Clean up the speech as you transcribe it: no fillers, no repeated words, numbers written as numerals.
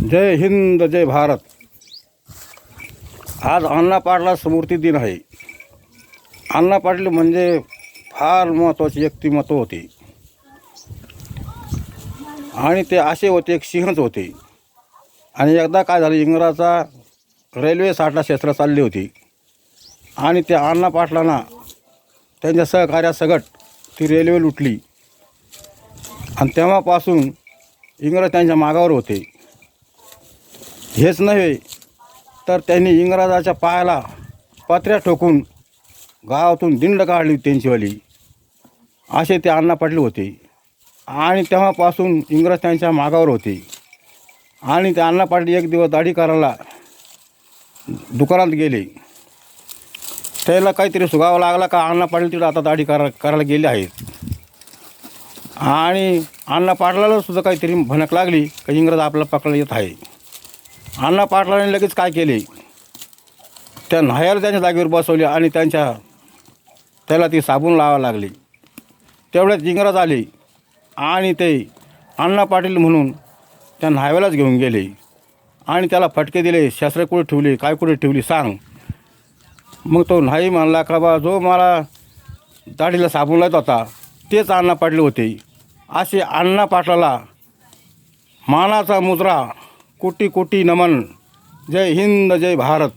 जय हिंद जय भारत. आज अण्णा पाटला स्मृती दिन आहे. अण्णा पाटील म्हणजे फार महत्त्वाची व्यक्तिमत्व होते आणि ते असे होते, एक सिंहच होते. आणि एकदा काय झालं, इंग्रजाचा रेल्वे साठला शस्त्र चालली होती आणि त्या अण्णा पाटलांना त्यांच्या सहकार्यासकट ती रेल्वे लुटली आणि तेव्हापासून इंग्रज त्यांच्या मागावर होते. हेच नव्हे तर त्यांनी इंग्रजाच्या पायाला पत्र्या ठोकून गावातून दिंड काढली त्यांचीवाली, असे ते अण्णा पाटील होते. आणि तेव्हापासून इंग्रज त्यांच्या मागावर होते. आणि ते अण्णा पाटील एक दिवस दाढी करायला दुकानात गेले. त्याला काहीतरी सुगावं लागला का अण्णा पाटील तिथं आता दाढी करायला गेले आहेत. आणि अण्णा पाटलाला सुद्धा काहीतरी भनक लागली का इंग्रज आपल्याला पकडायला येत आहे. अण्णा पाटलाने लगेच काय केले, त्या न्हायाला त्यांच्या जागेवर बसवले आणि त्याला ती साबून लावायला लागली. तेवढ्यात इंग्रज आले आणि ते अण्णा पाटील म्हणून त्या न्हाव्यालाच घेऊन गेले आणि त्याला फटके दिले. शस्त्र कुठे ठेवली, काय कुठे ठेवली सांग. मग तो नाही म्हणला का बा, जो मला दाढीला साबून लावत होता तेच अण्णा पाटील होते. असे अण्णा पाटलाला मानाचा मुजरा, कोटी कोटी नमन. जय हिंद जय भारत.